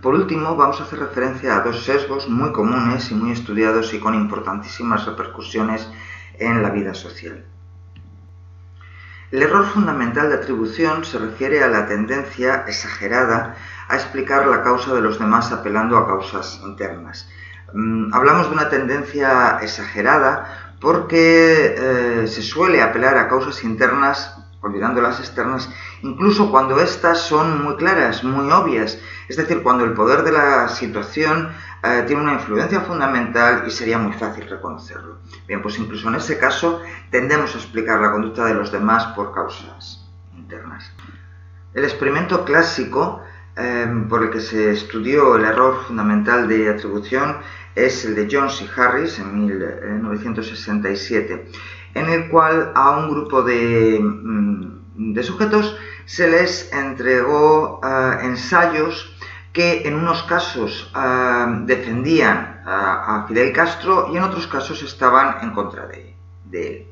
Por último, vamos a hacer referencia a dos sesgos muy comunes y muy estudiados y con importantísimas repercusiones en la vida social. El error fundamental de atribución se refiere a la tendencia exagerada a explicar la causa de los demás apelando a causas internas. Hablamos de una tendencia exagerada porque se suele apelar a causas internas olvidando las externas, incluso cuando éstas son muy claras, muy obvias, es decir, cuando el poder de la situación tiene una influencia fundamental y sería muy fácil reconocerlo. Bien, pues incluso en ese caso tendemos a explicar la conducta de los demás por causas internas. El experimento clásico por el que se estudió el error fundamental de atribución es el de Jones y Harris en 1967, en el cual a un grupo de sujetos se les entregó ensayos que en unos casos defendían a Fidel Castro y en otros casos estaban en contra de él.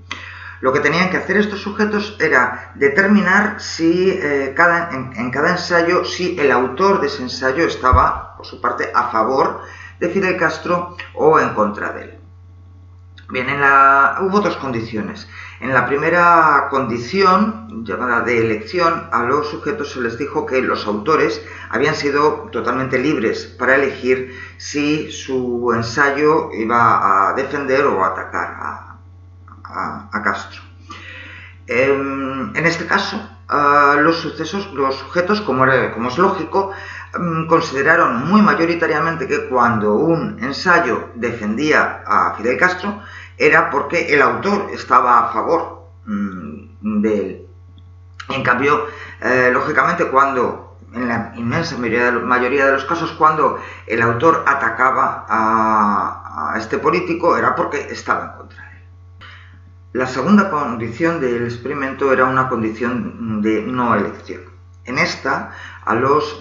Lo que tenían que hacer estos sujetos era determinar si en cada ensayo, si el autor de ese ensayo estaba, por su parte, a favor de Fidel Castro o en contra de él. Bien, hubo dos condiciones. En la primera condición, llamada de elección, a los sujetos se les dijo que los autores habían sido totalmente libres para elegir si su ensayo iba a defender o a atacar a Castro. En este caso, los sujetos, como es lógico, consideraron muy mayoritariamente que cuando un ensayo defendía a Fidel Castro era porque el autor estaba a favor de él. En cambio, lógicamente, en la inmensa mayoría de los casos, cuando el autor atacaba a este político era porque estaba en contra de él. La segunda condición del experimento era una condición de no elección. En esta, a los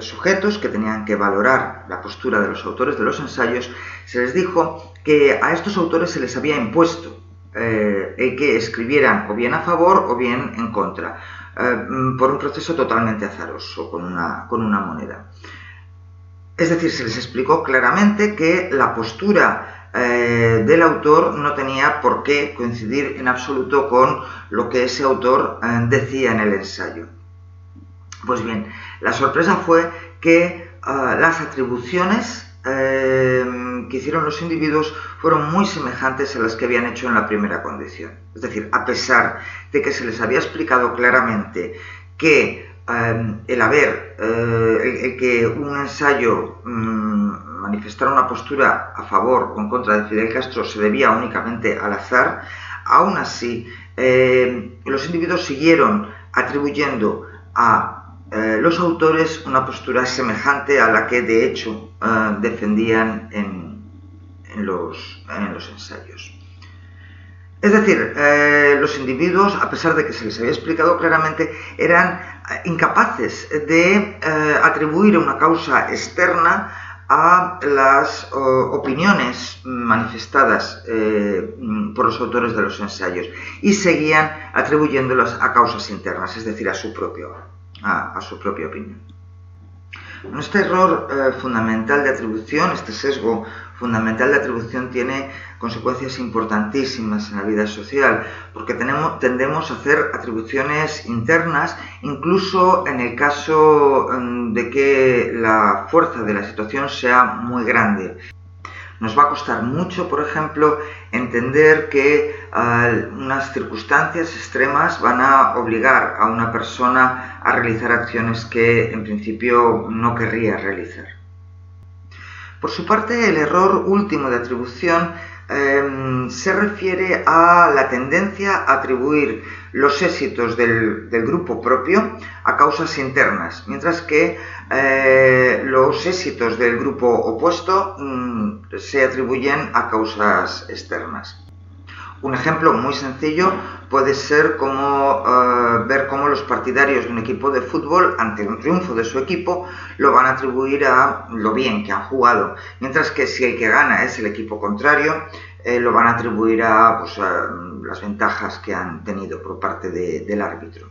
sujetos que tenían que valorar la postura de los autores de los ensayos, se les dijo que a estos autores se les había impuesto el que escribieran o bien a favor o bien en contra, por un proceso totalmente azaroso, con una moneda. Es decir, se les explicó claramente que la postura del autor no tenía por qué coincidir en absoluto con lo que ese autor decía en el ensayo. Pues bien, la sorpresa fue que las atribuciones que hicieron los individuos fueron muy semejantes a las que habían hecho en la primera condición. Es decir, a pesar de que se les había explicado claramente que el que un ensayo manifestara una postura a favor o en contra de Fidel Castro se debía únicamente al azar, aún así los individuos siguieron atribuyendo a los autores una postura semejante a la que de hecho defendían en los ensayos. Es decir, los individuos, a pesar de que se les había explicado claramente, eran incapaces de atribuir una causa externa a las opiniones manifestadas por los autores de los ensayos y seguían atribuyéndolas a causas internas, es decir, a su propia opinión. Este error fundamental de atribución, este sesgo fundamental de atribución, tiene consecuencias importantísimas en la vida social, porque tendemos a hacer atribuciones internas, incluso en el caso de que la fuerza de la situación sea muy grande. Nos va a costar mucho, por ejemplo, entender que unas circunstancias extremas van a obligar a una persona a realizar acciones que en principio no querría realizar. Por su parte, el error último de atribución se refiere a la tendencia a atribuir los éxitos del grupo propio a causas internas, mientras que los éxitos del grupo opuesto se atribuyen a causas externas. Un ejemplo muy sencillo puede ser ver cómo los partidarios de un equipo de fútbol, ante un triunfo de su equipo, lo van a atribuir a lo bien que han jugado, mientras que si el que gana es el equipo contrario, lo van a atribuir a las ventajas que han tenido por parte del árbitro.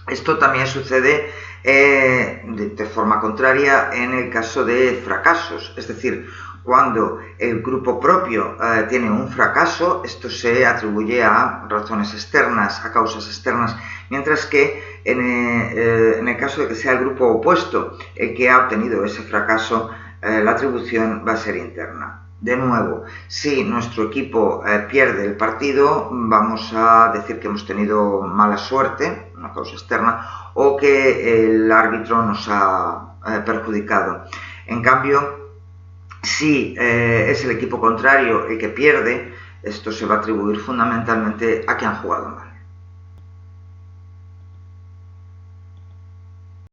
Esto también sucede de forma contraria en el caso de fracasos, es decir, cuando el grupo propio tiene un fracaso, esto se atribuye a razones externas, a causas externas, mientras que en el caso de que sea el grupo opuesto el que ha obtenido ese fracaso, la atribución va a ser interna. De nuevo, si nuestro equipo pierde el partido, vamos a decir que hemos tenido mala suerte, una causa externa, o que el árbitro nos ha perjudicado. En cambio, si es el equipo contrario el que pierde, esto se va a atribuir fundamentalmente a que han jugado mal.